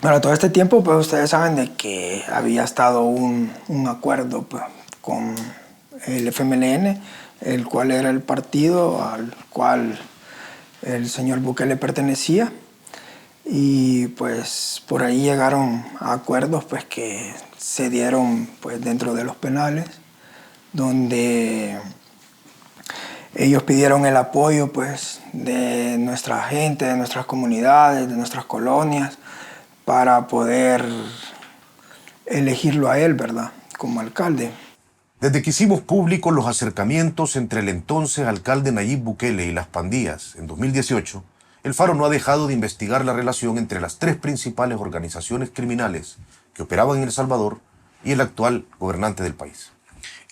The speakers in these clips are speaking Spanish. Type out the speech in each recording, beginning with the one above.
Bueno, todo este tiempo, pues ustedes saben de que había estado un acuerdo pues, con el FMLN, el cual era el partido al cual el señor Bukele pertenecía. Y pues por ahí llegaron a acuerdos pues, que se dieron pues, dentro de los penales, donde ellos pidieron el apoyo pues, de nuestra gente, de nuestras comunidades, de nuestras colonias, para poder elegirlo a él, ¿verdad?, como alcalde. Desde que hicimos públicos los acercamientos entre el entonces alcalde Nayib Bukele y las pandillas en 2018, el Faro no ha dejado de investigar la relación entre las tres principales organizaciones criminales que operaban en El Salvador y el actual gobernante del país.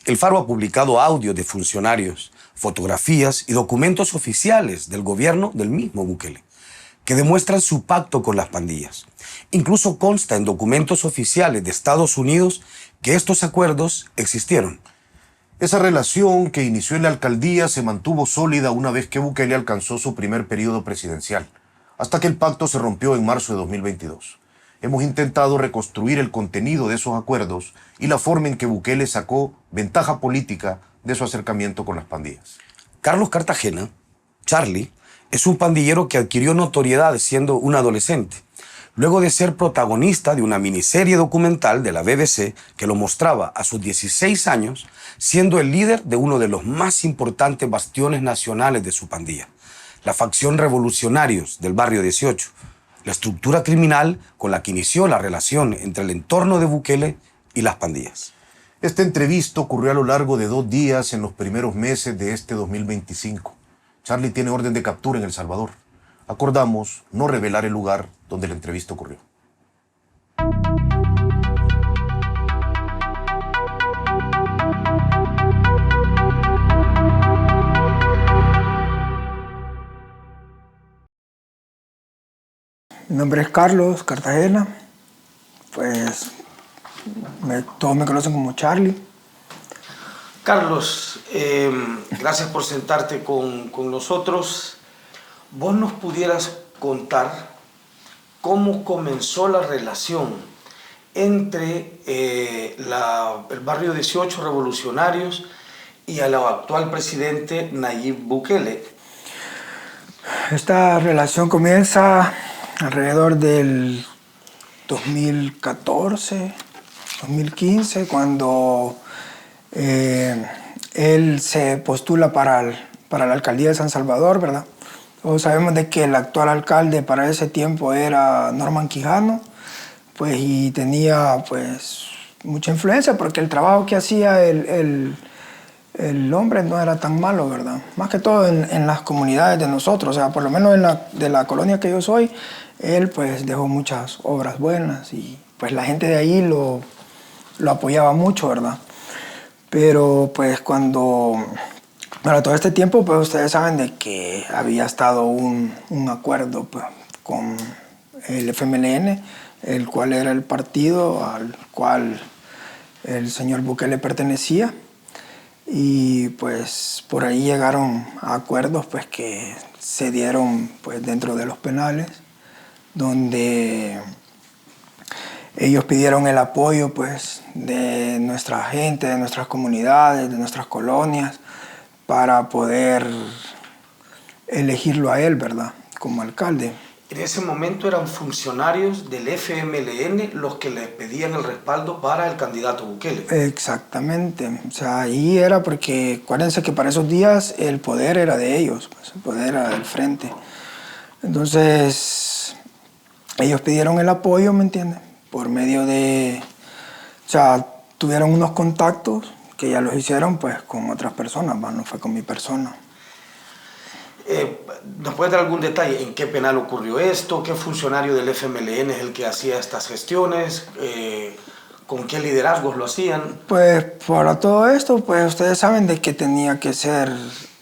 El Faro ha publicado audios de funcionarios, fotografías y documentos oficiales del gobierno del mismo Bukele, que demuestran su pacto con las pandillas. Incluso consta en documentos oficiales de Estados Unidos que estos acuerdos existieron. Esa relación que inició en la alcaldía se mantuvo sólida una vez que Bukele alcanzó su primer periodo presidencial, hasta que el pacto se rompió en marzo de 2022. Hemos intentado reconstruir el contenido de esos acuerdos y la forma en que Bukele sacó ventaja política de su acercamiento con las pandillas. Carlos Cartagena, Charlie, es un pandillero que adquirió notoriedad siendo un adolescente, luego de ser protagonista de una miniserie documental de la BBC que lo mostraba a sus 16 años siendo el líder de uno de los más importantes bastiones nacionales de su pandilla, la facción Revolucionarios del Barrio 18, la estructura criminal con la que inició la relación entre el entorno de Bukele y las pandillas. Esta entrevista ocurrió a lo largo de 2 días en los primeros meses de este 2025. Charlie tiene orden de captura en El Salvador. Acordamos no revelar el lugar donde la entrevista ocurrió. Mi nombre es Carlos Cartagena, pues todos me conocen como Charlie. Carlos, gracias por sentarte con nosotros. ¿Vos nos pudieras contar cómo comenzó la relación entre el Barrio 18 Revolucionarios y el actual presidente Nayib Bukele? Esta relación comienza alrededor del 2014, 2015, cuando él se postula para la alcaldía de San Salvador, ¿verdad? Todos sabemos de que el actual alcalde para ese tiempo era Norman Quijano, pues, y tenía pues mucha influencia porque el trabajo que hacía el hombre no era tan malo, ¿verdad? Más que todo en las comunidades de nosotros, o sea, por lo menos de la colonia que yo soy, él pues dejó muchas obras buenas y pues la gente de ahí lo apoyaba mucho, ¿verdad? Pero pues bueno, todo este tiempo, pues ustedes saben de que había estado un acuerdo pues, con el FMLN, el cual era el partido al cual el señor Bukele pertenecía. Y pues por ahí llegaron a acuerdos pues, que se dieron pues, dentro de los penales, donde ellos pidieron el apoyo pues, de nuestra gente, de nuestras comunidades, de nuestras colonias, para poder elegirlo a él, ¿verdad?, como alcalde. En ese momento eran funcionarios del FMLN los que le pedían el respaldo para el candidato Bukele. Exactamente. O sea, ahí era porque, acuérdense que para esos días el poder era de ellos, pues, el poder era del frente. Entonces, ellos pidieron el apoyo, ¿me entiendes? Por medio de... O sea, tuvieron unos contactos que ya los hicieron pues con otras personas, no fue con mi persona. ¿Nos puede dar algún detalle en qué penal ocurrió esto? ¿Qué funcionario del FMLN es el que hacía estas gestiones? ¿Con qué liderazgos lo hacían? Pues para todo esto, pues ustedes saben de que tenía que ser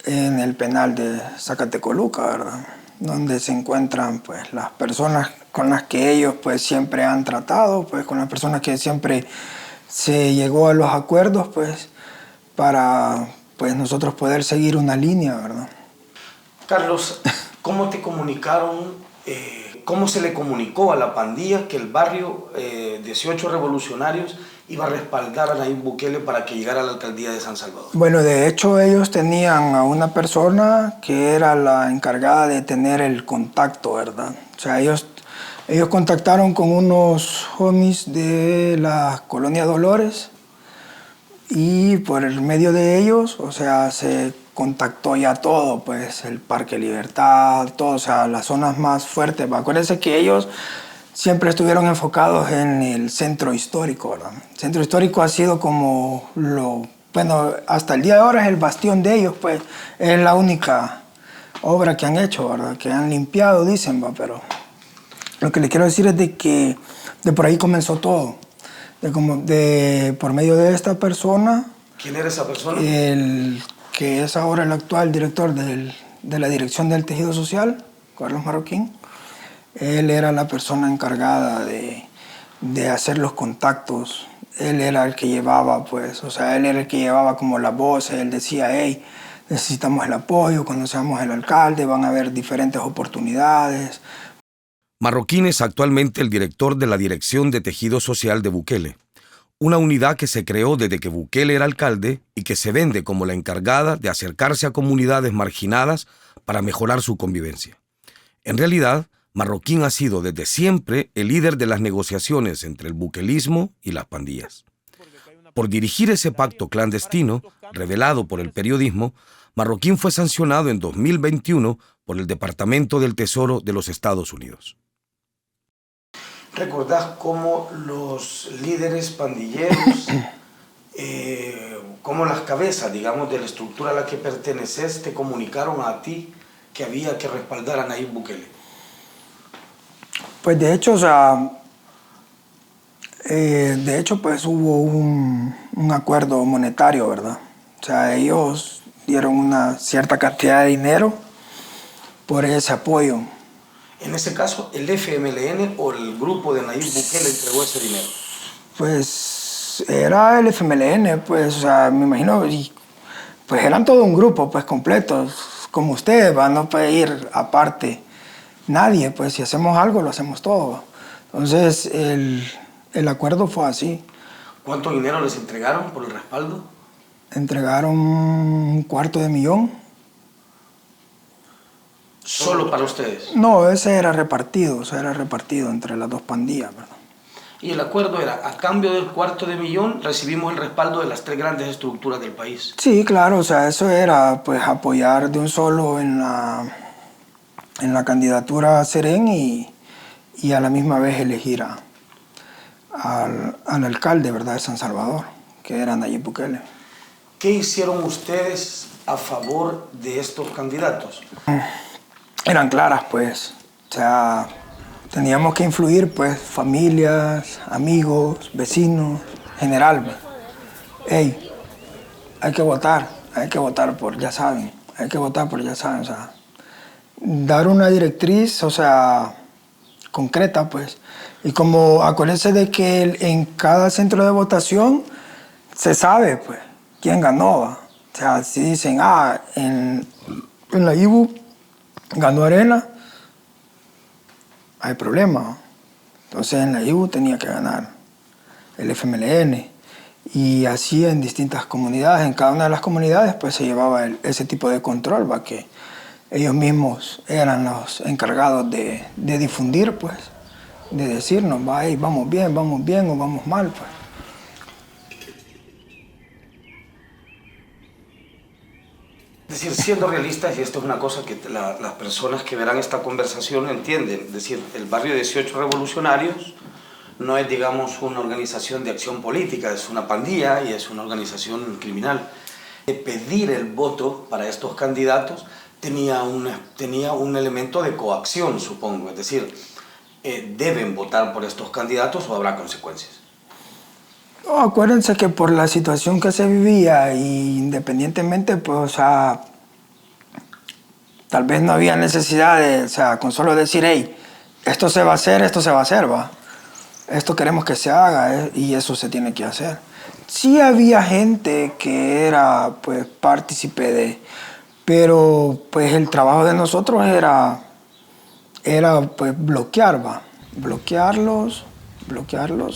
en el penal de Zacatecoluca, ¿verdad? Donde se encuentran pues las personas con las que ellos pues siempre han tratado, pues con las personas que siempre se llegó a los acuerdos, pues para pues nosotros poder seguir una línea, ¿verdad? Carlos, ¿cómo te comunicaron ¿cómo se le comunicó a la pandilla que el barrio 18 Revolucionarios iba a respaldar a Nayib Bukele para que llegara a la alcaldía de San Salvador? Bueno, de hecho ellos tenían a una persona que era la encargada de tener el contacto, ¿verdad? O sea, ellos contactaron con unos homies de la colonia Dolores y por el medio de ellos, o sea, se contactó ya todo, pues el Parque Libertad, todo, o sea, las zonas más fuertes. Acuérdense que ellos siempre estuvieron enfocados en el centro histórico, ¿verdad? El centro histórico ha sido como bueno, hasta el día de ahora es el bastión de ellos, pues es la única obra que han hecho, ¿verdad? Que han limpiado, dicen, ¿va? Pero lo que les quiero decir es de que de por ahí comenzó todo. Por medio de esta persona. ¿Quién era esa persona? El que es ahora el actual director de la Dirección del Tejido Social, Carlos Marroquín. Él era la persona encargada de hacer los contactos. Él era el que llevaba, pues, o sea, él era el que llevaba como las voces. Él decía, hey, necesitamos el apoyo, cuando seamos el alcalde van a haber diferentes oportunidades. Marroquín es actualmente el director de la Dirección de Tejido Social de Bukele, una unidad que se creó desde que Bukele era alcalde y que se vende como la encargada de acercarse a comunidades marginadas para mejorar su convivencia. En realidad, Marroquín ha sido desde siempre el líder de las negociaciones entre el bukelismo y las pandillas. Por dirigir ese pacto clandestino, revelado por el periodismo, Marroquín fue sancionado en 2021 por el Departamento del Tesoro de los Estados Unidos. ¿Recordás cómo los líderes pandilleros, cómo las cabezas, digamos, de la estructura a la que perteneces te comunicaron a ti que había que respaldar a Nayib Bukele? Pues de hecho, o sea, pues hubo un acuerdo monetario, ¿verdad? O sea, ellos dieron una cierta cantidad de dinero por ese apoyo. En ese caso, ¿el FMLN o el grupo de Nayib Bukele entregó ese dinero? Pues era el FMLN, pues, o sea, me imagino, y pues eran todo un grupo, pues, completo, como ustedes, ¿va? No puede ir aparte nadie, pues, si hacemos algo, lo hacemos todo. Entonces, el acuerdo fue así. ¿Cuánto dinero les entregaron por el respaldo? Entregaron $250,000. ¿Solo para ustedes? No, ese era repartido, o sea, era repartido entre las dos pandillas, ¿verdad? Y el acuerdo era, a cambio del $250,000 recibimos el respaldo de las 3 grandes estructuras del país. Sí, claro, o sea, eso era pues apoyar de un solo en la candidatura a Serén y a la misma vez elegir al alcalde, ¿verdad?, de San Salvador, que era Nayib Bukele. ¿Qué hicieron ustedes a favor de estos candidatos? Eran claras, pues, o sea, teníamos que influir, pues, familias, amigos, vecinos, general, pues. Hey, hay que votar por, ya saben, o sea, dar una directriz, o sea, concreta, pues. Y como acuérdense de que en cada centro de votación se sabe, pues, quién ganó, ¿va? O sea, si dicen, en la IBU ganó Arena, hay problema, ¿no? Entonces en la IBU tenía que ganar el FMLN. Y así en distintas comunidades, en cada una de las comunidades pues se llevaba ese tipo de control, ¿va? Que ellos mismos eran los encargados de difundir, pues, de decirnos, va, hey, vamos bien o vamos mal, pues. Es decir, siendo realistas, y esto es una cosa que las personas que verán esta conversación entienden, es decir, el barrio 18 Revolucionarios no es, digamos, una organización de acción política, es una pandilla y es una organización criminal. Pedir el voto para estos candidatos tenía un elemento de coacción, supongo, es decir, deben votar por estos candidatos o habrá consecuencias. No, acuérdense que por la situación que se vivía, y independientemente, pues, o sea, tal vez no había necesidad de, o sea, con solo decir, hey, esto se va a hacer, va. Esto queremos que se haga, y eso se tiene que hacer. Sí había gente que era, pues, partícipe de, pero, pues, el trabajo de nosotros era era pues bloquear, va. Bloquearlos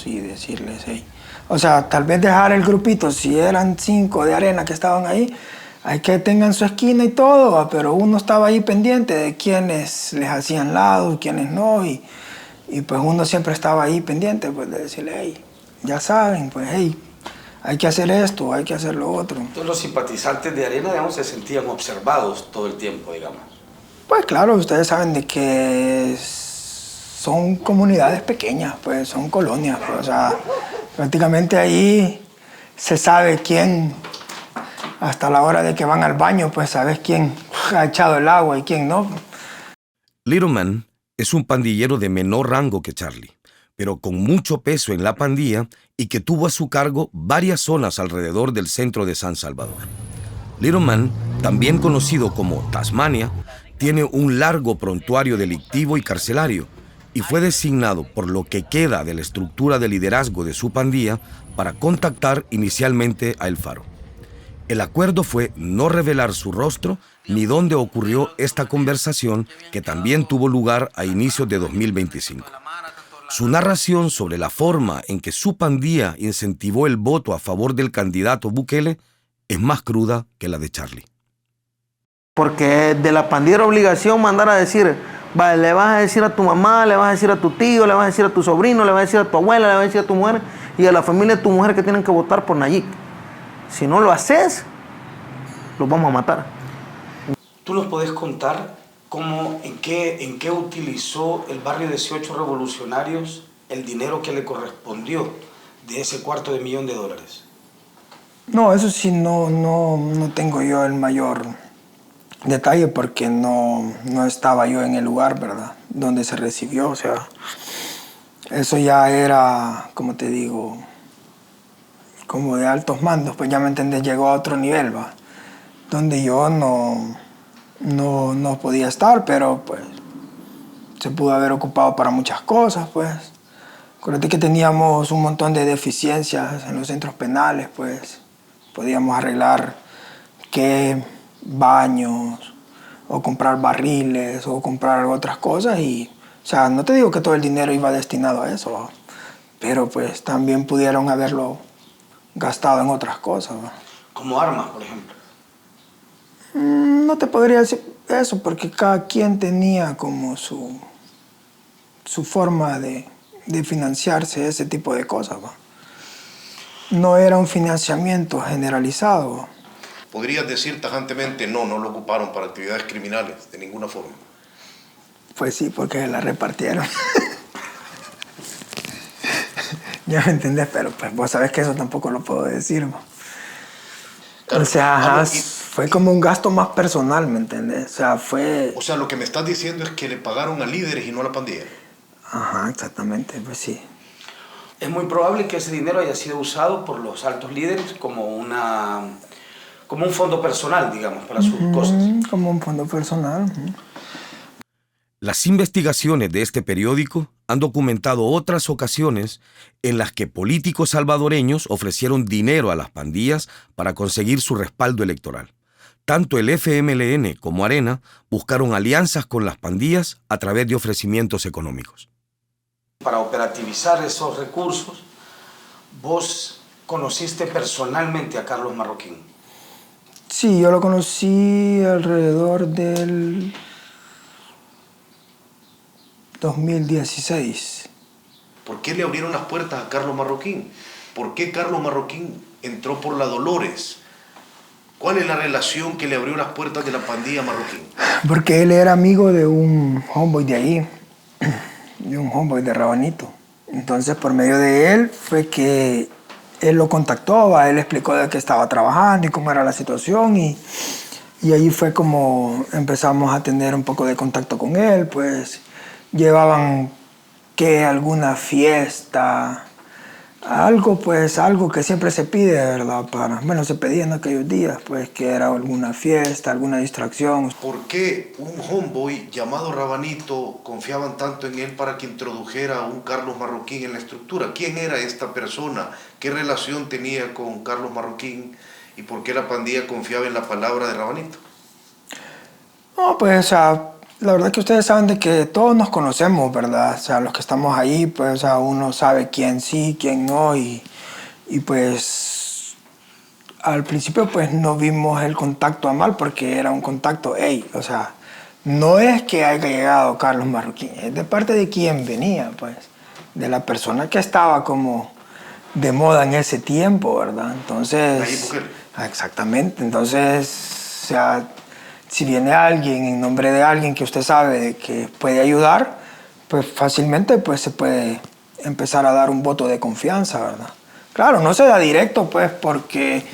y decirles, hey. O sea, tal vez dejar el grupito, si eran 5 de arena que estaban ahí, hay que tengan su esquina y todo, ¿va? Pero uno estaba ahí pendiente de quiénes les hacían lado y quiénes no, y pues uno siempre estaba ahí pendiente pues, de decirle, hey, ya saben, pues hey, hay que hacer esto, hay que hacer lo otro. Entonces los simpatizantes de Arena, digamos, se sentían observados todo el tiempo, digamos. Pues claro, ustedes saben de que son comunidades pequeñas, pues son colonias, pues, o sea, prácticamente ahí se sabe quién, hasta la hora de que van al baño, pues sabes quién ha echado el agua y quién no. Little Man es un pandillero de menor rango que Charlie, pero con mucho peso en la pandilla y que tuvo a su cargo varias zonas alrededor del centro de San Salvador. Little Man, también conocido como Tasmania, tiene un largo prontuario delictivo y carcelario y fue designado por lo que queda de la estructura de liderazgo de su pandilla para contactar inicialmente a El Faro. El acuerdo fue no revelar su rostro ni dónde ocurrió esta conversación que también tuvo lugar a inicios de 2025. Su narración sobre la forma en que su pandilla incentivó el voto a favor del candidato Bukele es más cruda que la de Charlie. Porque de la pandilla era obligación mandar a decir, vale, le vas a decir a tu mamá, le vas a decir a tu tío, le vas a decir a tu sobrino, le vas a decir a tu abuela, le vas a decir a tu mujer y a la familia de tu mujer que tienen que votar por Nayib. Si no lo haces, los vamos a matar. ¿Tú nos podés contar cómo, en qué utilizó el barrio 18 Revolucionarios el dinero que le correspondió de ese $250,000? No, eso sí no tengo yo el mayor detalle porque no estaba yo en el lugar, ¿verdad? Donde se recibió, o sea, eso ya era, como te digo, como de altos mandos, pues ya me entendés, llegó a otro nivel, ¿va? Donde yo no podía estar, pero pues se pudo haber ocupado para muchas cosas, pues. Acuérdate que teníamos un montón de deficiencias en los centros penales, pues podíamos arreglar que baños o comprar barriles o comprar otras cosas y, o sea, no te digo que todo el dinero iba destinado a eso, ¿va? Pero pues también pudieron haberlo gastado en otras cosas, ¿va? Como armas, por ejemplo. No te podría decir eso porque cada quien tenía como su forma de financiarse ese tipo de cosas, ¿va? No era un financiamiento generalizado, ¿va? ¿Podrías decir tajantemente no lo ocuparon para actividades criminales de ninguna forma? Pues sí, porque la repartieron. Ya me entendés, pero pues vos sabés que eso tampoco lo puedo decir, ¿va? Claro, o sea, fue como un gasto más personal, ¿me entendés? O sea, fue... O sea, lo que me estás diciendo es que le pagaron a líderes y no a la pandilla. Ajá, exactamente, pues sí. Es muy probable que ese dinero haya sido usado por los altos líderes como un fondo personal, digamos, para sus cosas. Como un fondo personal. Las investigaciones de este periódico han documentado otras ocasiones en las que políticos salvadoreños ofrecieron dinero a las pandillas para conseguir su respaldo electoral. Tanto el FMLN como Arena buscaron alianzas con las pandillas a través de ofrecimientos económicos. Para operativizar esos recursos, vos conociste personalmente a Carlos Marroquín. Sí, yo lo conocí alrededor del 2016. ¿Por qué le abrieron las puertas a Carlos Marroquín? ¿Por qué Carlos Marroquín entró por la Dolores? ¿Cuál es la relación que le abrió las puertas de la pandilla Marroquín? Porque él era amigo de un homeboy de ahí, de un homeboy de Rabanito. Entonces, por medio de él fue que él lo contactó, él le explicó de qué estaba trabajando y cómo era la situación y ahí fue como empezamos a tener un poco de contacto con él, pues llevaban que alguna fiesta, algo que siempre se pide, ¿verdad? Bueno, se pedía en aquellos días, pues que era alguna fiesta, alguna distracción. ¿Por qué un homeboy llamado Rabanito confiaban tanto en él para que introdujera a un Carlos Marroquín en la estructura? ¿Quién era esta persona? ¿Qué relación tenía con Carlos Marroquín? ¿Y por qué la pandilla confiaba en la palabra de Rabanito? No, pues, o sea, la verdad que ustedes saben de que todos nos conocemos, ¿verdad? O sea, los que estamos ahí, pues, o sea, uno sabe quién sí, quién no, y pues al principio pues no vimos el contacto a mal porque era un contacto, hey, o sea, no es que haya llegado Carlos Marroquín, es de parte de quien venía, pues, de la persona que estaba como de moda en ese tiempo, ¿verdad? Entonces, Nayib Bukele. exactamente, entonces, o sea, si viene alguien en nombre de alguien que usted sabe de que puede ayudar, pues fácilmente pues se puede empezar a dar un voto de confianza, ¿verdad? Claro, no se da directo, pues, porque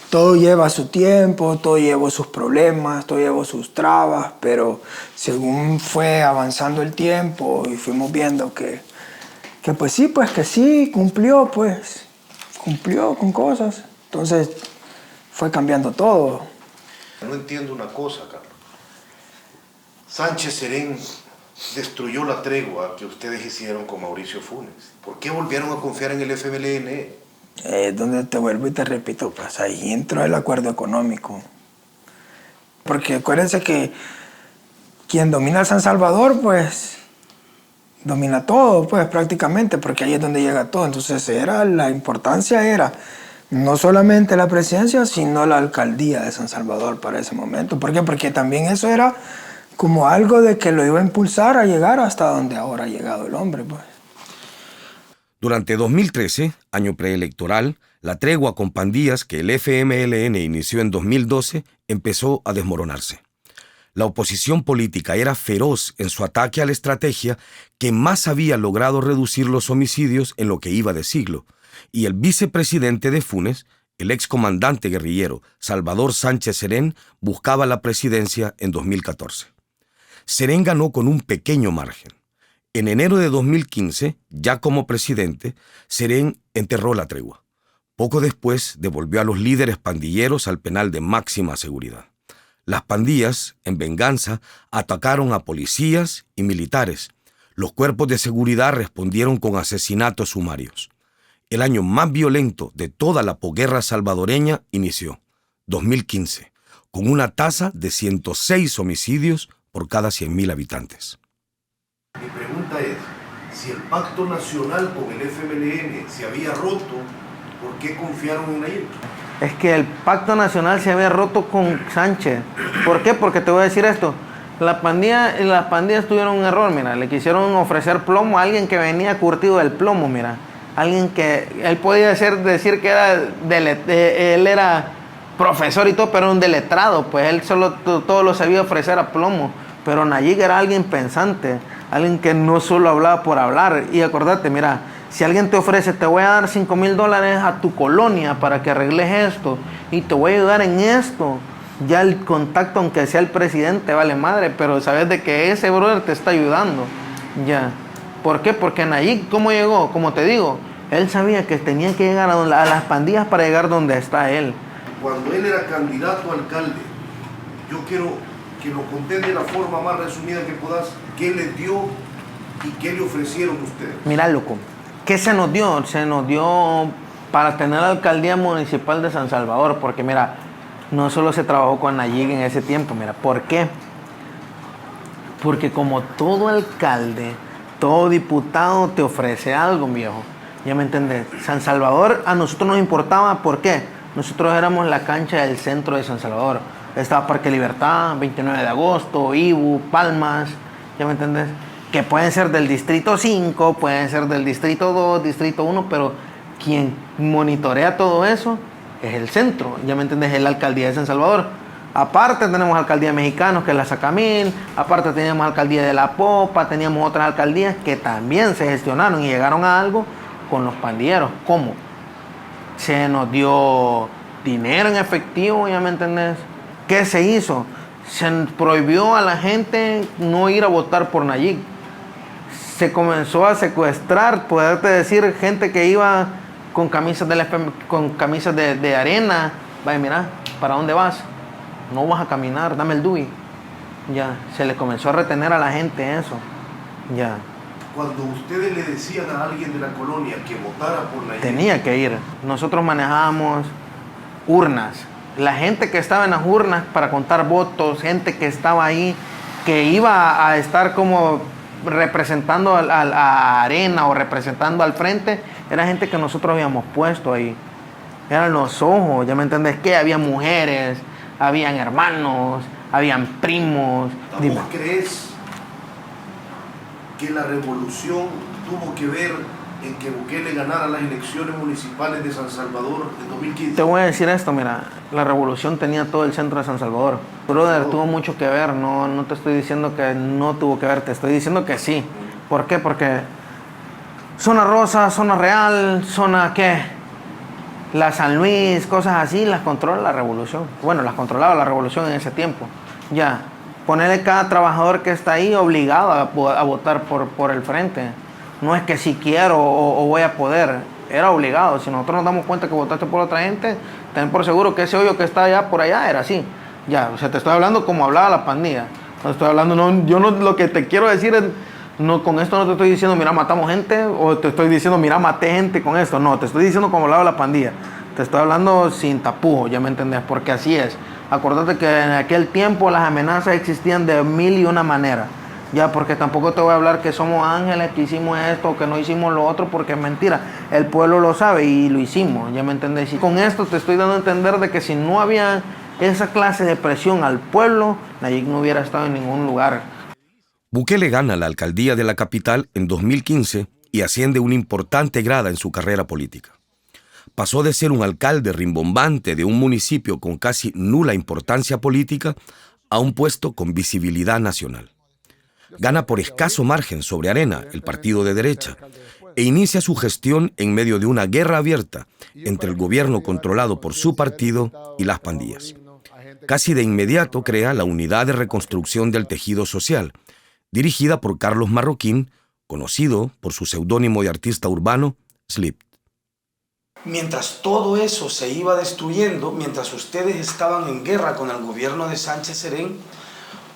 todo lleva su tiempo, todo lleva sus problemas, todo lleva sus trabas, pero según fue avanzando el tiempo y fuimos viendo que pues sí, cumplió con cosas. Entonces fue cambiando todo. No entiendo una cosa, Carlos. Sánchez Serén destruyó la tregua que ustedes hicieron con Mauricio Funes. ¿Por qué volvieron a confiar en el FMLN? Donde te vuelvo y te repito, pues ahí entró el acuerdo económico. Porque acuérdense que quien domina San Salvador, pues domina todo, pues prácticamente, porque ahí es donde llega todo. Entonces la importancia era no solamente la presidencia, sino la alcaldía de San Salvador para ese momento. ¿Por qué? Porque también eso era como algo de que lo iba a impulsar a llegar hasta donde ahora ha llegado el hombre, pues. Durante 2013, año preelectoral, la tregua con pandillas que el FMLN inició en 2012 empezó a desmoronarse. La oposición política era feroz en su ataque a la estrategia que más había logrado reducir los homicidios en lo que iba de siglo, y el vicepresidente de Funes, el excomandante guerrillero Salvador Sánchez Serén, buscaba la presidencia en 2014. Serén ganó con un pequeño margen. En enero de 2015, ya como presidente, Serén enterró la tregua. Poco después devolvió a los líderes pandilleros al penal de máxima seguridad. Las pandillas, en venganza, atacaron a policías y militares. Los cuerpos de seguridad respondieron con asesinatos sumarios. El año más violento de toda la posguerra salvadoreña inició, 2015, con una tasa de 106 homicidios por cada 100.000 habitantes. Mi pregunta es, si el pacto nacional con el FMLN se había roto, ¿por qué confiaron en Nayib? Es que el pacto nacional se había roto con Sánchez. ¿Por qué? Porque te voy a decir esto. Las pandillas tuvieron un error, mira. Le quisieron ofrecer plomo a alguien que venía curtido del plomo, mira. Alguien que él podía decir que era él era profesor y todo, pero era un deletrado. Pues él solo todo lo sabía ofrecer a plomo. Pero Nayib era alguien pensante, alguien que no solo hablaba por hablar. Y acordate, mira, si alguien te ofrece, te voy a dar $5,000 a tu colonia para que arregles esto y te voy a ayudar en esto, ya el contacto, aunque sea el presidente, vale madre, pero sabes de que ese brother te está ayudando. Ya. ¿Por qué? Porque Nayib, ¿cómo llegó? Como te digo, él sabía que tenía que llegar a las pandillas para llegar donde está él. Cuando él era candidato a alcalde, yo quiero que lo contés de la forma más resumida que puedas, ¿qué le dio y qué le ofrecieron ustedes? Mira, loco, ¿qué se nos dio? Se nos dio para tener la alcaldía municipal de San Salvador, porque mira, no solo se trabajó con Nayib en ese tiempo, mira, ¿por qué? Porque como todo alcalde, todo diputado te ofrece algo, viejo. ¿Ya me entendés? San Salvador a nosotros nos importaba, ¿por qué? Nosotros éramos la cancha del centro de San Salvador. Estaba Parque Libertad, 29 de agosto, Ibu, Palmas, ¿ya me entendés? Que pueden ser del Distrito 5, pueden ser del Distrito 2, Distrito 1, pero quien monitorea todo eso es el centro, ¿ya me entendés? Es la alcaldía de San Salvador. Aparte tenemos alcaldía mexicanos, que es la Sacamil, aparte teníamos alcaldía de La Popa, teníamos otras alcaldías que también se gestionaron y llegaron a algo con los pandilleros. ¿Cómo? Se nos dio dinero en efectivo, ¿ya me entendés? ¿Qué se hizo? Se prohibió a la gente no ir a votar por Nayib. Se comenzó a secuestrar, poderte decir, gente que iba con camisas de arena. Vaya, mira, ¿para dónde vas? No vas a caminar, dame el DUI. Ya, se le comenzó a retener a la gente eso. Ya. Cuando ustedes le decían a alguien de la colonia que votara por Nayib, Tenía que ir. Nosotros manejábamos urnas. La gente que estaba en las urnas para contar votos, gente que estaba ahí, que iba a estar como representando a Arena o representando al frente, era gente que nosotros habíamos puesto ahí. Eran los ojos, ¿ya me entendés? Que había mujeres, habían hermanos, habían primos. ¿Vos crees que la revolución tuvo que ver en que Bukele ganara las elecciones municipales de San Salvador en 2015? Te voy a decir esto, mira, la revolución tenía todo el centro de San Salvador. Brother, tuvo mucho que ver, no te estoy diciendo que no tuvo que ver, te estoy diciendo que sí. ¿Por qué? Porque zona rosa, zona real, zona ¿qué? La San Luis, cosas así, las controla la revolución. Bueno, las controlaba la revolución en ese tiempo. Ya, ponerle cada trabajador que está ahí obligado a votar por el frente. No es que si quiero o voy a poder, era obligado. Si nosotros nos damos cuenta que votaste por otra gente, ten por seguro que ese hoyo que está allá por allá era así. Ya, o sea, te estoy hablando como hablaba la pandilla. No estoy hablando, no, yo no, lo que te quiero decir es, no, con esto no te estoy diciendo, mira, matamos gente, o te estoy diciendo, mira, maté gente con esto. No, te estoy diciendo como hablaba la pandilla. Te estoy hablando sin tapujos, ya me entendés, porque así es. Acordate que en aquel tiempo las amenazas existían de 1001 maneras. Ya, porque tampoco te voy a hablar que somos ángeles, que hicimos esto, que no hicimos lo otro, porque es mentira. El pueblo lo sabe y lo hicimos, ya me entendés. Y con esto te estoy dando a entender de que si no había esa clase de presión al pueblo, Nayib no hubiera estado en ningún lugar. Bukele gana la alcaldía de la capital en 2015 y asciende una importante grada en su carrera política. Pasó de ser un alcalde rimbombante de un municipio con casi nula importancia política a un puesto con visibilidad nacional. Gana por escaso margen sobre Arena, el partido de derecha, e inicia su gestión en medio de una guerra abierta entre el gobierno controlado por su partido y las pandillas. Casi de inmediato crea la Unidad de Reconstrucción del Tejido Social, dirigida por Carlos Marroquín, conocido por su seudónimo de artista urbano, Slip. Mientras todo eso se iba destruyendo, mientras ustedes estaban en guerra con el gobierno de Sánchez Serén,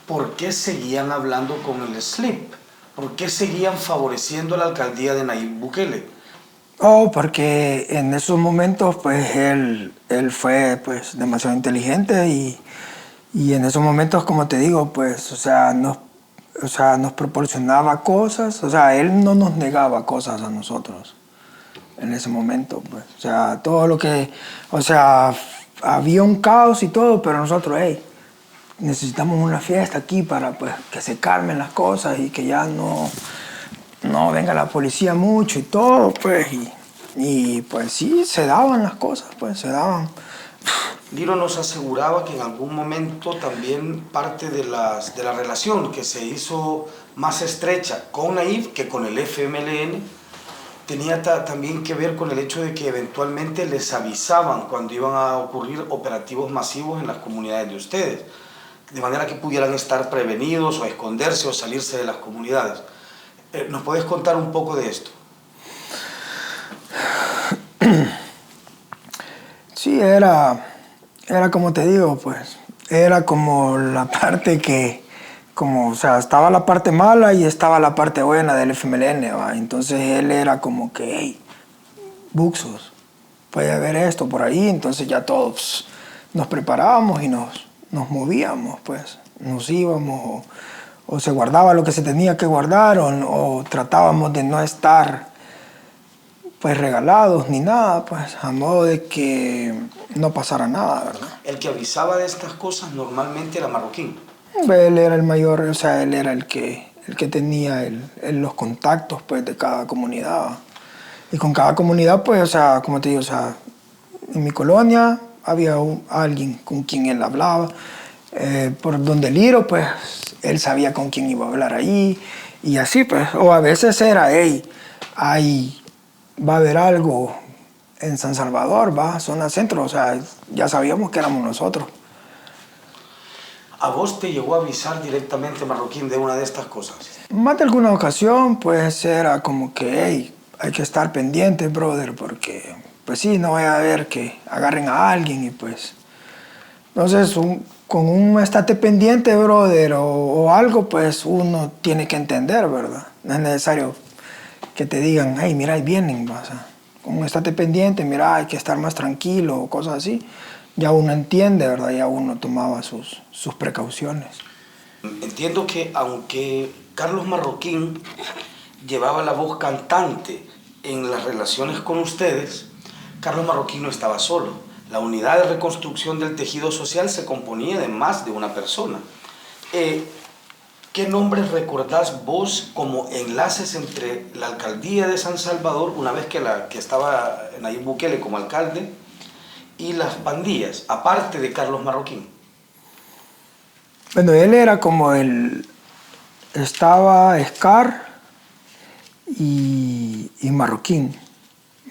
¿por qué seguían hablando con el Slip? ¿Por qué seguían favoreciendo la alcaldía de Nayib Bukele? Oh, porque en esos momentos pues él fue pues demasiado inteligente y en esos momentos, como te digo, pues nos proporcionaba cosas, o sea, él no nos negaba cosas a nosotros en ese momento, pues, o sea, todo lo que, o sea, había un caos y todo, pero nosotros, hey, necesitamos una fiesta aquí para pues que se calmen las cosas y que ya no venga la policía mucho y todo, pues, y pues sí, se daban las cosas, pues, se daban. Liro nos aseguraba que en algún momento también parte de la relación que se hizo más estrecha con Nayib que con el FMLN tenía también que ver con el hecho de que eventualmente les avisaban cuando iban a ocurrir operativos masivos en las comunidades de ustedes, de manera que pudieran estar prevenidos o esconderse o salirse de las comunidades. ¿Nos puedes contar un poco de esto? Sí, era como te digo, pues, era como la parte que, como, o sea, estaba la parte mala y estaba la parte buena del FMLN, ¿va? Entonces él era como que, hey, Buxos, puede haber esto por ahí, entonces ya todos nos preparábamos y nos movíamos, pues, nos íbamos o se guardaba lo que se tenía que guardar o tratábamos de no estar pues regalados ni nada, pues a modo de que no pasara nada, ¿verdad? El que avisaba de estas cosas normalmente era Marroquín. Él era el mayor, o sea, él era el que tenía los contactos pues de cada comunidad. Y con cada comunidad, pues, o sea, como te digo, o sea, en mi colonia había alguien con quien él hablaba. Por donde Liro, pues, él sabía con quién iba a hablar ahí. Y así, pues, o a veces era, hey, va a haber algo en San Salvador, va, zona centro, o sea, ya sabíamos que éramos nosotros. ¿A vos te llegó a avisar directamente Marroquín de una de estas cosas? Más de alguna ocasión, pues, era como que, hey, hay que estar pendiente, brother, porque, pues sí, no voy a ver que agarren a alguien y pues... Entonces, con un estate pendiente, brother, o algo, pues uno tiene que entender, ¿verdad? No es necesario que te digan, hey, mira, ahí vienen, o sea, con un estate pendiente, mira, hay que estar más tranquilo, o cosas así. Ya uno entiende, ¿verdad? Ya uno tomaba sus precauciones. Entiendo que aunque Carlos Marroquín llevaba la voz cantante en las relaciones con ustedes, Carlos Marroquín no estaba solo. La unidad de reconstrucción del tejido social se componía de más de una persona. ¿Qué nombres recordás vos como enlaces entre la alcaldía de San Salvador, una vez que estaba Nayib Bukele como alcalde, y las pandillas, aparte de Carlos Marroquín? Bueno, él era como estaba Scar y Marroquín,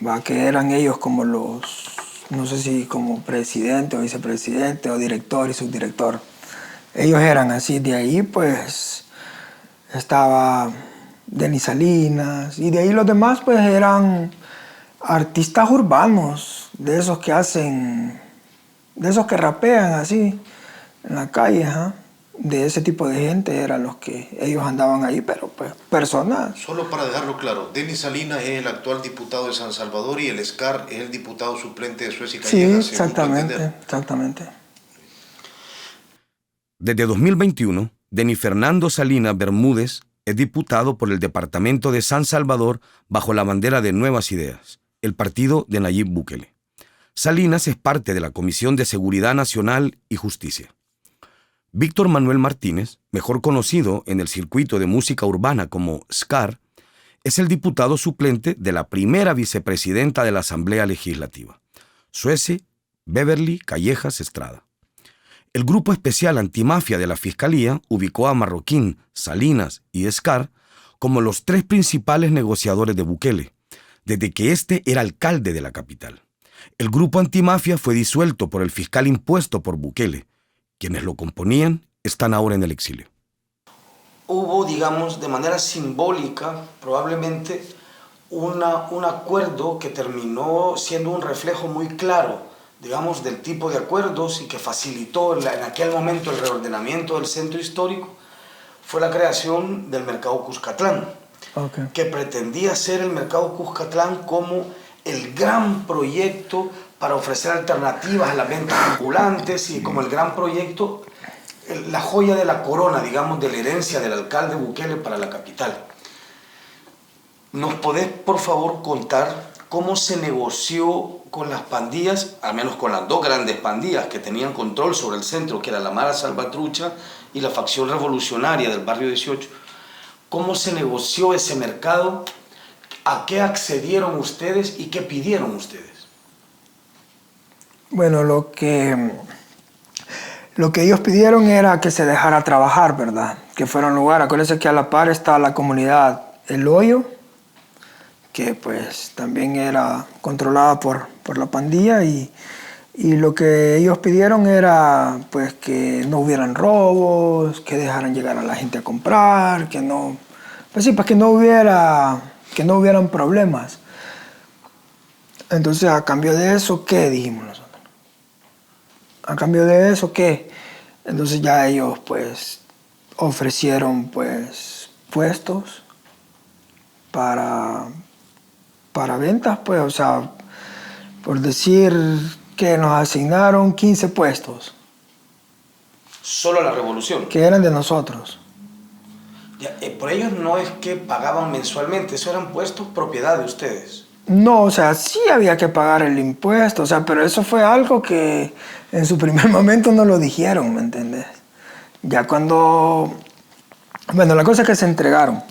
¿va? Que eran ellos como los, no sé si como presidente o vicepresidente o director y subdirector. Ellos eran así. De ahí pues estaba Denis Salinas, y de ahí los demás pues eran artistas urbanos, de esos que hacen, de esos que rapean así en la calle, ¿ah? De ese tipo de gente eran los que ellos andaban ahí, pero pues personas. Solo para dejarlo claro, Denis Salinas es el actual diputado de San Salvador y el Scar es el diputado suplente de Suecia y Sí, Callejas. exactamente, exactamente. Desde 2021, Denis Fernando Salinas Bermúdez es diputado por el departamento de San Salvador bajo la bandera de Nuevas Ideas, el partido de Nayib Bukele. Salinas es parte de la Comisión de Seguridad Nacional y Justicia. Víctor Manuel Martínez, mejor conocido en el circuito de música urbana como Scar, es el diputado suplente de la primera vicepresidenta de la Asamblea Legislativa, Suecia Beverly Callejas Estrada. El Grupo Especial Antimafia de la Fiscalía ubicó a Marroquín, Salinas y Scar como los tres principales negociadores de Bukele, desde que éste era alcalde de la capital. El Grupo Antimafia fue disuelto por el fiscal impuesto por Bukele. Quienes lo componían están ahora en el exilio. Hubo, digamos, de manera simbólica, probablemente un acuerdo que terminó siendo un reflejo muy claro, digamos, del tipo de acuerdos y que facilitó en aquel momento el reordenamiento del centro histórico, fue la creación del Mercado Cuscatlán, que pretendía ser el Mercado Cuscatlán como el gran proyecto para ofrecer alternativas a las ventas ambulantes y como el gran proyecto, la joya de la corona, digamos, de la herencia del alcalde Bukele para la capital. ¿Nos podés, por favor, contar cómo se negoció con las pandillas, al menos con las dos grandes pandillas que tenían control sobre el centro, que era la Mara Salvatrucha y la facción revolucionaria del barrio 18? ¿Cómo se negoció ese mercado? ¿A qué accedieron ustedes y qué pidieron ustedes? Bueno, lo que ellos pidieron era que se dejara trabajar, ¿verdad? Que fuera un lugar. Acuérdense que a la par está la comunidad El Hoyo, que pues también era controlada por la pandilla, y lo que ellos pidieron era pues que no hubieran robos, que dejaran llegar a la gente a comprar, que no, pues sí, pues que no hubieran problemas. Entonces, a cambio de eso, ¿qué dijimos nosotros? A cambio de eso, ¿qué? Entonces ya ellos pues ofrecieron pues puestos para ventas, pues, o sea, por decir que nos asignaron 15 puestos. Solo la revolución. Que eran de nosotros. Ya, por ellos no es que pagaban mensualmente, eso eran puestos propiedad de ustedes. No, o sea, sí había que pagar el impuesto, o sea, pero eso fue algo que en su primer momento no lo dijeron, ¿me entiendes? Ya cuando... Bueno, la cosa es que se entregaron.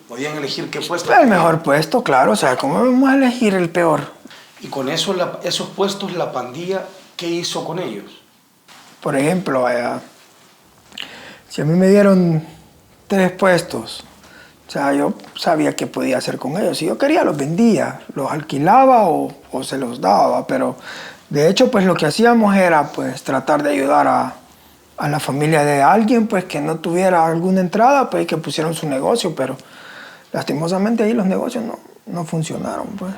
Podían elegir qué puesto. El mejor puesto, claro, o sea, ¿cómo vamos a elegir el peor? Y con eso, esos puestos, la pandilla, ¿qué hizo con ellos? Por ejemplo, si a mí me dieron 3 puestos, o sea, yo sabía qué podía hacer con ellos. Si yo quería, los vendía, los alquilaba o se los daba. Pero, de hecho, pues lo que hacíamos era pues tratar de ayudar a la familia de alguien pues que no tuviera alguna entrada, pues que pusieran su negocio. Pero, lastimosamente, ahí los negocios no funcionaron, pues.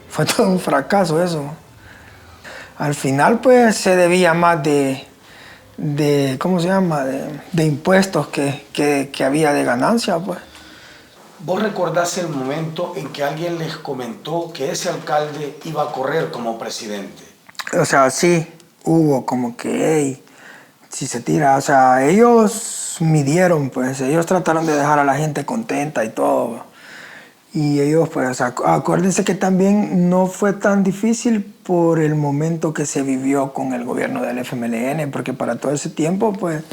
Fue todo un fracaso eso. Al final, pues, se debía más de ¿cómo se llama? De impuestos que había de ganancia, pues. ¿Vos recordás el momento en que alguien les comentó que ese alcalde iba a correr como presidente? O sea, sí, hubo como que, hey, si se tira. O sea, ellos midieron, pues, ellos trataron de dejar a la gente contenta y todo. Y ellos, pues, o sea, acuérdense que también no fue tan difícil por el momento que se vivió con el gobierno del FMLN, porque para todo ese tiempo, pues,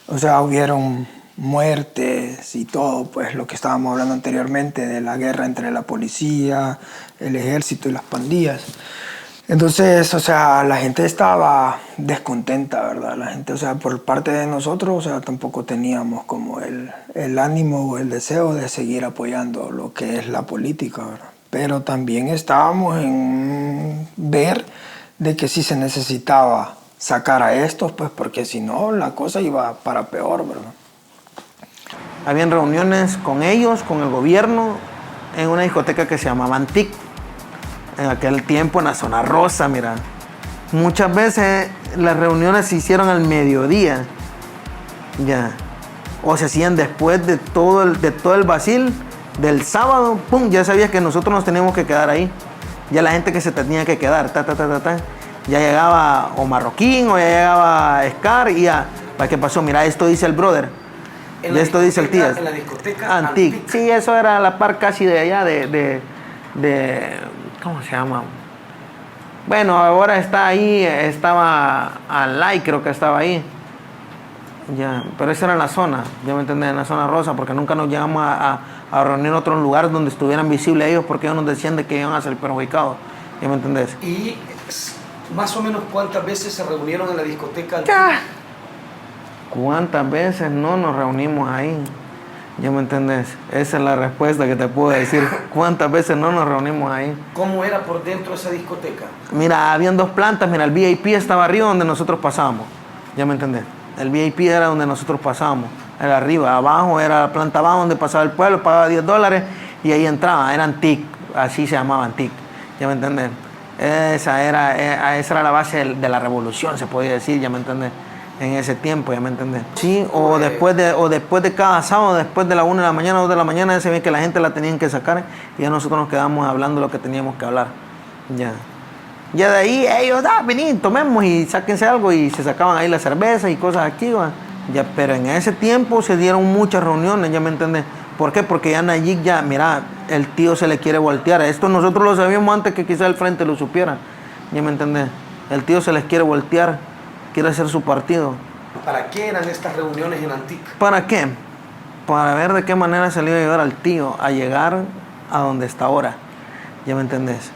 o sea, hubieron muertes y todo, pues, lo que estábamos hablando anteriormente de la guerra entre la policía, el ejército y las pandillas. Entonces, o sea, la gente estaba descontenta, ¿verdad? La gente, o sea, por parte de nosotros, o sea, tampoco teníamos como el ánimo o el deseo de seguir apoyando lo que es la política, ¿verdad? Pero también estábamos en ver de que sí se necesitaba sacar a estos, pues, porque si no, la cosa iba para peor, ¿verdad? Habían reuniones con ellos, con el gobierno, en una discoteca que se llamaba Antic. En aquel tiempo en la zona rosa, mira. Muchas veces las reuniones se hicieron al mediodía, ya. O se hacían después de todo el vacil del sábado, pum, ya sabías que nosotros nos teníamos que quedar ahí. Ya la gente que se tenía que quedar, ya llegaba o Marroquín o ya llegaba Scar y ya, ¿para qué pasó? Mira, esto dice el brother. Y esto dice el tío. En la discoteca Antic. Sí, eso era la par casi de allá de ¿cómo se llama? Bueno, ahora está ahí, estaba Alay, creo que estaba ahí. Ya, pero esa era la zona, ya me entendés, en la zona rosa, porque nunca nos llegamos a reunir en otros lugares donde estuvieran visibles ellos, porque ellos nos decían de que iban a ser perjudicados, ya me entendés. ¿Y más o menos cuántas veces se reunieron en la discoteca? ¿Cuántas veces no nos reunimos ahí? ¿Ya me entendés? Esa es la respuesta que te puedo decir. ¿Cuántas veces no nos reunimos ahí? ¿Cómo era por dentro esa discoteca? Mira, habían dos plantas. Mira, el VIP estaba arriba donde nosotros pasábamos. ¿Ya me entendés? El VIP era donde nosotros pasábamos. Era arriba. Abajo era la planta abajo donde pasaba el pueblo, pagaba $10 y ahí entraba. Era Antic. Así se llamaba Antic. ¿Ya me entendés? Esa era la base de la revolución, se podía decir. ¿Ya me entendés? En ese tiempo, ¿ya me entendés? Sí, o después de cada sábado, después de la 1 de la mañana, 2 de la mañana, se ve que la gente la tenían que sacar y ya nosotros nos quedamos hablando lo que teníamos que hablar. Ya. Ya de ahí ellos, vení, tomemos y sáquense algo y se sacaban ahí la cerveza y cosas aquí, ¿va? Ya, pero en ese tiempo se dieron muchas reuniones, ¿ya me entendés? ¿Por qué? Porque ya Nayib ya, mira, el tío se le quiere voltear. Esto nosotros lo sabíamos antes que quizás el frente lo supiera, ¿ya me entendés? El tío se les quiere voltear. Quiere hacer su partido. ¿Para qué eran estas reuniones en Antic? ¿Para qué? Para ver de qué manera se le iba a ayudar al tío a llegar a donde está ahora. ¿Ya me entendés?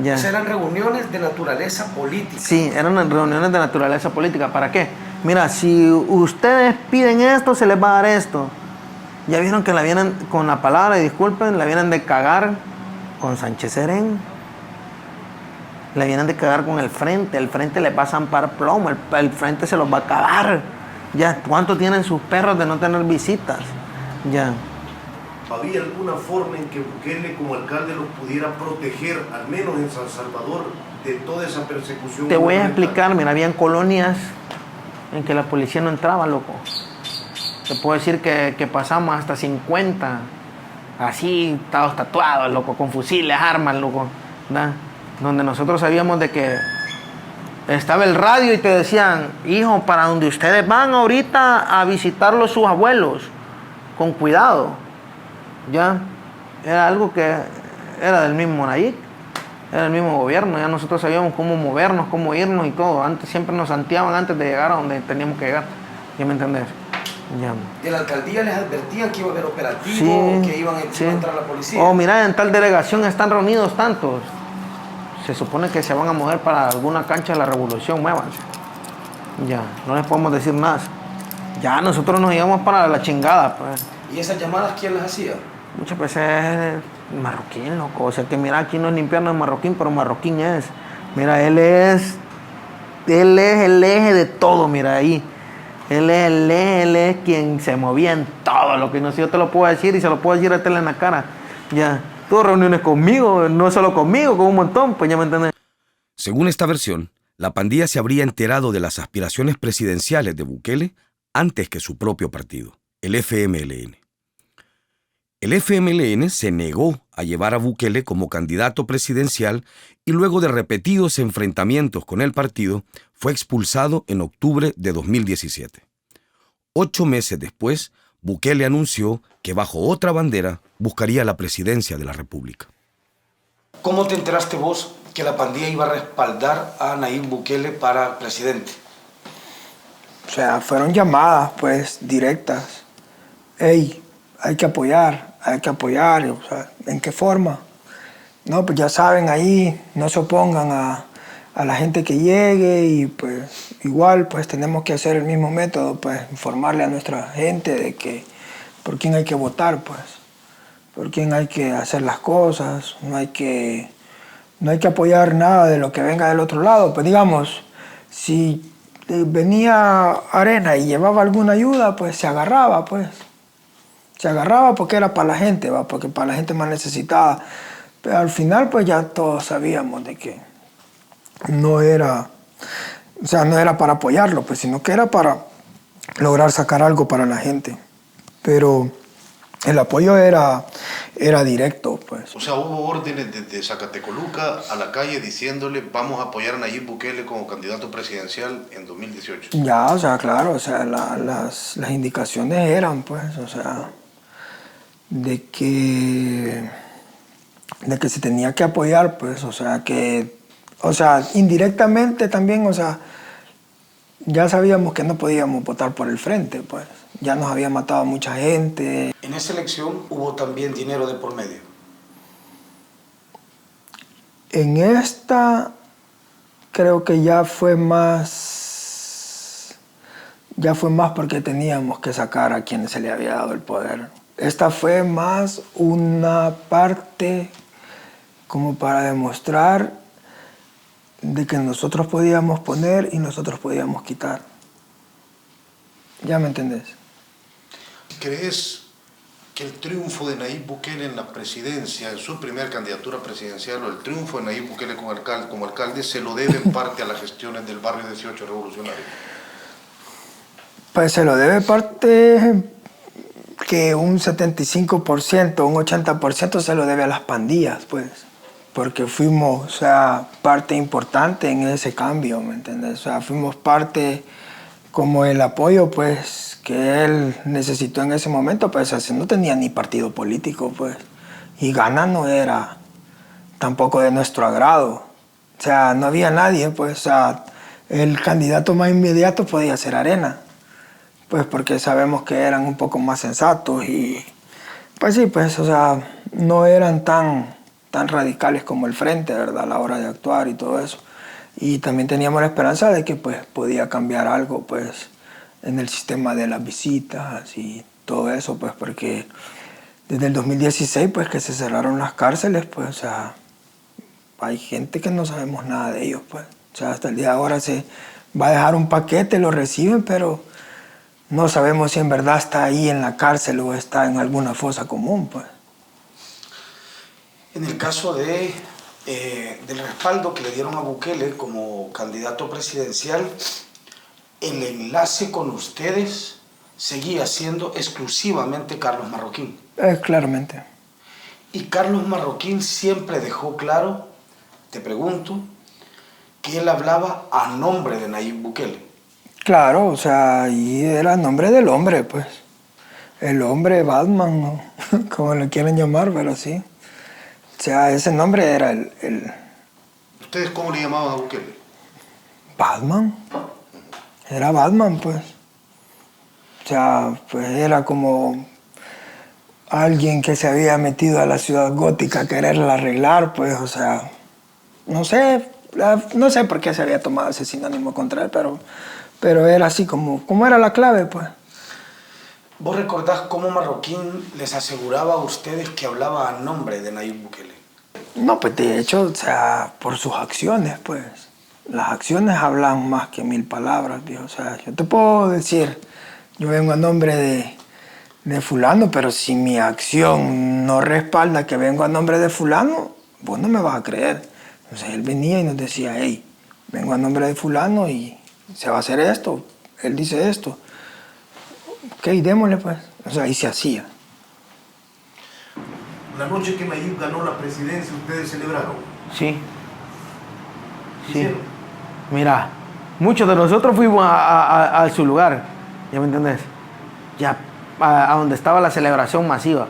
Ya. Pues eran reuniones de naturaleza política. Sí, eran reuniones de naturaleza política. ¿Para qué? Mira, si ustedes piden esto, se les va a dar esto. Ya vieron que la vienen con la palabra, y disculpen, la vienen de cagar con Sánchez Serén. Le vienen de cagar con el frente le pasan par plomo, el frente se los va a acabar. Ya, ¿cuánto tienen sus perros de no tener visitas? Ya. ¿Había alguna forma en que Bukele como alcalde los pudiera proteger, al menos en San Salvador, de toda esa persecución? Te voy a explicar, mira, habían colonias en que la policía no entraba, loco. Te puedo decir que pasamos hasta 50, así, todos tatuados, loco, con fusiles, armas, loco, ¿verdad? Donde nosotros sabíamos de que estaba el radio y te decían, hijo, para donde ustedes van ahorita a visitar sus abuelos, con cuidado. Ya, era algo que era del mismo Nayib, era del mismo gobierno, ya nosotros sabíamos cómo movernos, cómo irnos y todo. Antes siempre nos santeaban antes de llegar a donde teníamos que llegar, ¿ya me entendés? Ya. ¿De la alcaldía les advertían que iba a haber operativo, Sí, que iban a entrar la policía? Oh, mira, en tal delegación están reunidos tantos. Se supone que se van a mover para alguna cancha de la revolución, muévanse. Ya, no les podemos decir nada. Ya, nosotros nos íbamos para la chingada, pues. ¿Y esas llamadas quién las hacía? Muchas veces Marroquín, loco. O sea que mira, aquí no es limpiarnos de Marroquín, pero Marroquín es. Mira, él es el eje de todo, mira ahí. Él es quien se movía en todo lo que no sé, yo te lo puedo decir y se lo puedo decir a él en la cara. Ya. Tuvo reuniones conmigo, no solo conmigo, con un montón, pues ya me entendés. Según esta versión, la pandilla se habría enterado de las aspiraciones presidenciales de Bukele antes que su propio partido, el FMLN. El FMLN se negó a llevar a Bukele como candidato presidencial y luego de repetidos enfrentamientos con el partido, fue expulsado en octubre de 2017. 8 meses después, Bukele anunció que bajo otra bandera buscaría la presidencia de la República. ¿Cómo te enteraste vos que la pandilla iba a respaldar a Nayib Bukele para presidente? O sea, fueron llamadas, pues, directas. Hey, hay que apoyar, o sea, ¿en qué forma? No, pues ya saben, ahí no se opongan a la gente que llegue y pues igual pues tenemos que hacer el mismo método, pues informarle a nuestra gente de que por quién hay que votar, pues, por quién hay que hacer las cosas, no hay que apoyar nada de lo que venga del otro lado. Pues digamos, si venía Arena y llevaba alguna ayuda, pues se agarraba, pues. Se agarraba porque era para la gente, ¿va? Porque para la gente más necesitada. Pero al final, pues ya todos sabíamos de que no era, o sea, no era para apoyarlo, pues, sino que era para lograr sacar algo para la gente. Pero el apoyo era directo, pues. O sea, hubo órdenes desde Zacatecoluca a la calle diciéndole vamos a apoyar a Nayib Bukele como candidato presidencial en 2018. Ya, o sea, claro, o sea, las indicaciones eran, pues, o sea, de que se tenía que apoyar, pues, o sea, indirectamente también, o sea, ya sabíamos que no podíamos votar por el frente, pues, ya nos había matado mucha gente. En esa elección hubo también dinero de por medio. En esta creo que ya fue más porque teníamos que sacar a quien se le había dado el poder. Esta fue más una parte como para demostrar de que nosotros podíamos poner y nosotros podíamos quitar. ¿Ya me entendés? ¿Crees que el triunfo de Nayib Bukele en la presidencia, en su primera candidatura presidencial, o el triunfo de Nayib Bukele como alcalde, se lo debe en parte a las gestiones del barrio 18 revolucionario? Pues se lo debe parte que un 75%, un 80% se lo debe a las pandillas, pues. Porque fuimos, o sea, parte importante en ese cambio, ¿me entiendes? O sea, fuimos parte como el apoyo, pues, que él necesitó en ese momento, pues, así no tenía ni partido político, pues. Y Gana no era tampoco de nuestro agrado. O sea, no había nadie, pues, o sea, el candidato más inmediato podía ser Arena, pues, porque sabemos que eran un poco más sensatos y, pues sí, pues, o sea, no eran tan radicales como el frente, ¿verdad? A la hora de actuar y todo eso. Y también teníamos la esperanza de que pues podía cambiar algo pues en el sistema de las visitas y todo eso, pues porque desde el 2016 pues que se cerraron las cárceles, pues o sea, hay gente que no sabemos nada de ellos, pues. O sea, hasta el día de ahora se va a dejar un paquete, lo reciben, pero no sabemos si en verdad está ahí en la cárcel o está en alguna fosa común, pues. En el caso del respaldo que le dieron a Bukele como candidato presidencial, el enlace con ustedes seguía siendo exclusivamente Carlos Marroquín. Claramente. Y Carlos Marroquín siempre dejó claro, te pregunto, que él hablaba a nombre de Nayib Bukele. Claro, o sea, y era el nombre del hombre, pues. El hombre Batman, ¿no? Como lo quieren llamar, pero sí. O sea, ese nombre era el ¿Ustedes cómo le llamaban a Bukele? Batman. Era Batman, pues. O sea, pues era como alguien que se había metido a la ciudad gótica a quererla arreglar, pues, o sea, no sé por qué se había tomado ese sinónimo contra él, pero era así como era la clave, pues. ¿Vos recordás cómo Marroquín les aseguraba a ustedes que hablaba a nombre de Nayib Bukele? No, pues de hecho, o sea, por sus acciones, pues. Las acciones hablan más que 1000 palabras, viejo. O sea, yo te puedo decir, yo vengo a nombre de fulano, pero si mi acción no respalda que vengo a nombre de fulano, vos no me vas a creer. Entonces él venía y nos decía, hey, vengo a nombre de fulano y se va a hacer esto, él dice esto. Ok, démosle pues. O sea, y se hacía. La noche que Nayib ganó la presidencia, ¿ustedes celebraron? Sí. ¿Qué Sí. hicieron? Mira, muchos de nosotros fuimos a su lugar, ¿ya me entendés? Ya, a donde estaba la celebración masiva,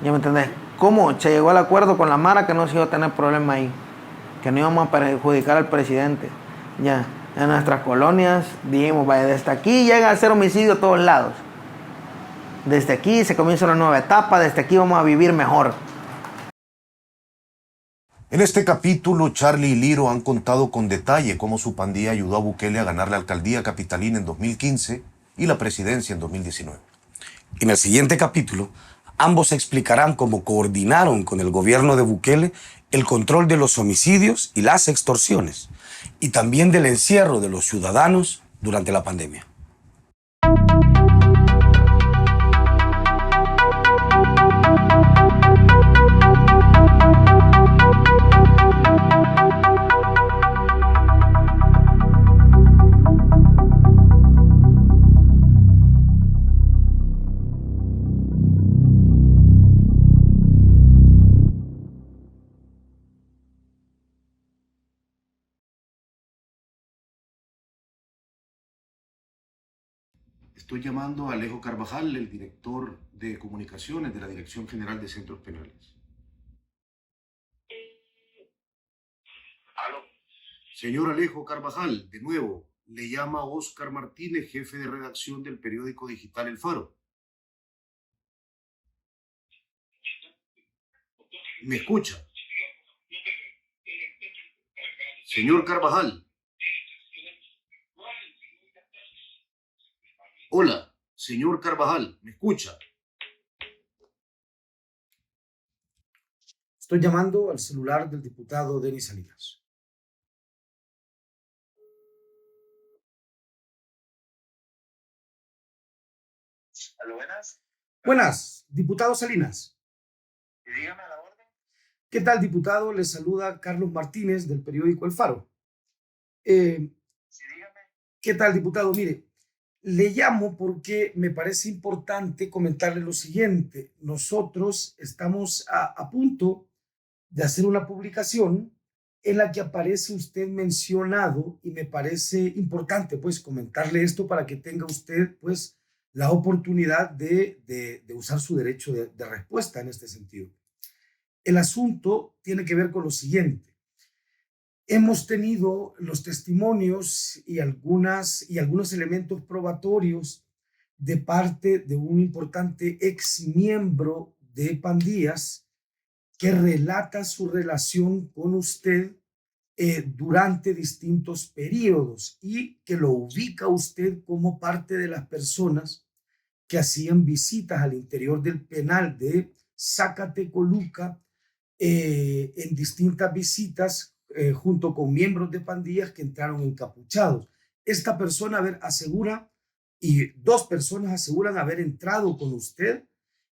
¿ya me entendés? ¿Cómo se llegó al acuerdo con la Mara que no se iba a tener problema ahí? Que no íbamos a perjudicar al presidente. Ya, en nuestras colonias dijimos, vaya, desde aquí llega a ser homicidio a todos lados. Desde aquí se comienza una nueva etapa, desde aquí vamos a vivir mejor. En este capítulo, Charlie y Liro han contado con detalle cómo su pandilla ayudó a Bukele a ganar la alcaldía capitalina en 2015 y la presidencia en 2019. En el siguiente capítulo, ambos explicarán cómo coordinaron con el gobierno de Bukele el control de los homicidios y las extorsiones, y también del encierro de los ciudadanos durante la pandemia. Estoy llamando a Alejo Carvajal, el director de comunicaciones de la Dirección General de Centros Penales. Aló. Señor Alejo Carvajal, de nuevo, le llama Óscar Martínez, jefe de redacción del periódico digital El Faro. ¿Me escucha? Señor Carvajal. Hola, señor Carvajal, ¿me escucha? Estoy llamando al celular del diputado Denis Salinas. ¿Aló, buenas? Buenas, diputado Salinas. Y dígame a la orden. ¿Qué tal, diputado? Le saluda Carlos Martínez del periódico El Faro. Sí, dígame. ¿Qué tal, diputado? Mire, le llamo porque me parece importante comentarle lo siguiente. Nosotros estamos a punto de hacer una publicación en la que aparece usted mencionado y me parece importante pues comentarle esto para que tenga usted pues la oportunidad de usar su derecho de respuesta en este sentido. El asunto tiene que ver con lo siguiente. Hemos tenido los testimonios y algunos elementos probatorios de parte de un importante ex miembro de Pandillas que relata su relación con usted durante distintos periodos y que lo ubica usted como parte de las personas que hacían visitas al interior del penal de Zacatecoluca en distintas visitas junto con miembros de pandillas que entraron encapuchados. Esta persona asegura, y dos personas aseguran haber entrado con usted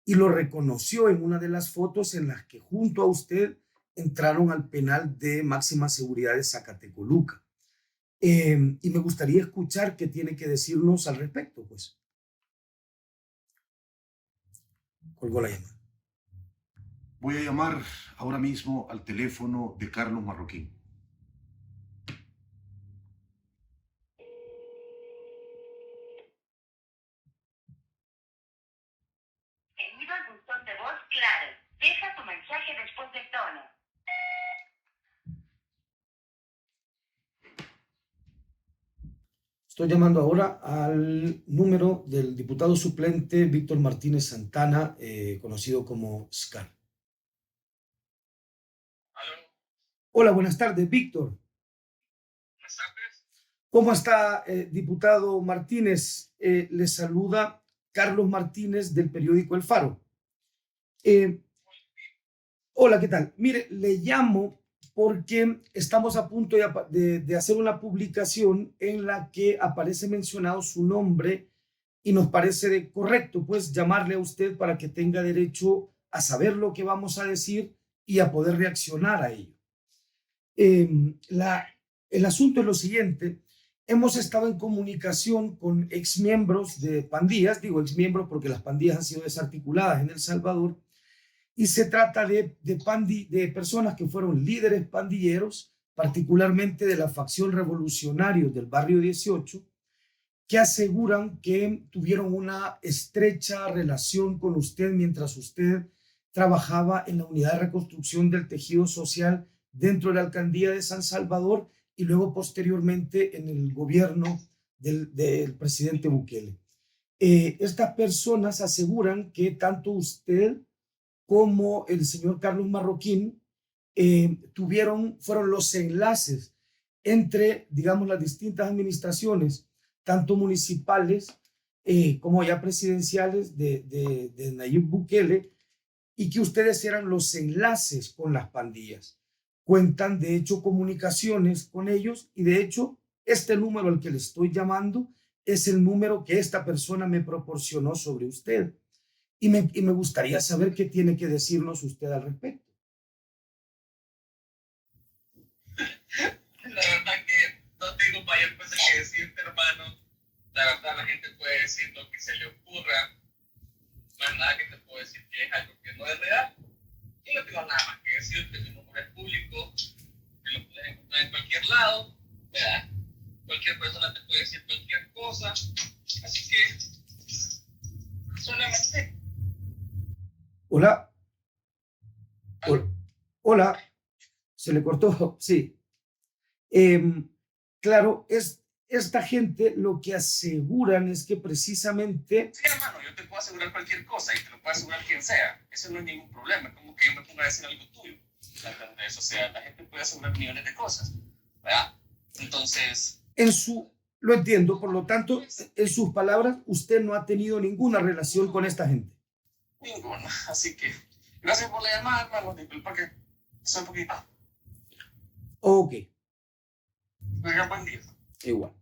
y lo reconoció en una de las fotos en las que junto a usted entraron al penal de máxima seguridad de Zacatecoluca. Y me gustaría escuchar qué tiene que decirnos al respecto, pues. Colgó la llamada. Voy a llamar ahora mismo al teléfono de Carlos Marroquín. Bienvenido al buzón de voz claro. Deja tu mensaje después del tono. Estoy llamando ahora al número del diputado suplente Víctor Martínez Santana, conocido como Scar. ¿Aló? Hola, buenas tardes, Víctor. Buenas tardes. ¿Cómo está, diputado Martínez? Le saluda Carlos Martínez del periódico El Faro. Hola, ¿qué tal? Mire, le llamo porque estamos a punto de hacer una publicación en la que aparece mencionado su nombre y nos parece correcto pues llamarle a usted para que tenga derecho a saber lo que vamos a decir y a poder reaccionar a ello. El asunto es lo siguiente. Hemos estado en comunicación con exmiembros de pandillas, digo exmiembros porque las pandillas han sido desarticuladas en El Salvador, Y se trata de personas que fueron líderes pandilleros, particularmente de la facción revolucionarios del barrio 18, que aseguran que tuvieron una estrecha relación con usted mientras usted trabajaba en la unidad de reconstrucción del tejido social dentro de la alcaldía de San Salvador y luego posteriormente en el gobierno del presidente Bukele. Estas personas aseguran que tanto usted como el señor Carlos Marroquín fueron los enlaces entre, digamos, las distintas administraciones, tanto municipales como ya presidenciales de Nayib Bukele, y que ustedes eran los enlaces con las pandillas. Cuentan, de hecho, comunicaciones con ellos, y de hecho, este número al que le estoy llamando es el número que esta persona me proporcionó sobre usted. Y me gustaría saber qué tiene que decirnos usted al respecto. La verdad que no tengo mayor cosa que decirte, hermano. La verdad, la gente puede decir lo que se le ocurra. No hay nada que te puedo decir que es algo que no es real. Y no tengo nada más que decirte. Mi número es público. Que lo puedes encontrar en cualquier lado. ¿Verdad? Cualquier persona te puede decir cualquier cosa. Así que, solamente. Hola. Hola. Se le cortó. Sí. Claro, esta gente lo que aseguran es que precisamente... Sí, hermano, yo te puedo asegurar cualquier cosa y te lo puede asegurar quien sea. Eso no es ningún problema. Es como que yo me ponga a decir algo tuyo. ¿Entendés? O sea, la gente puede asegurar millones de cosas. ¿Verdad? Entonces... Lo entiendo, por lo tanto, en sus palabras, usted no ha tenido ninguna relación con esta gente. Ninguna. Así que, gracias por la llamada, hermano. Disculpa que soy un poquito. Ok. Tenga buen día. Igual.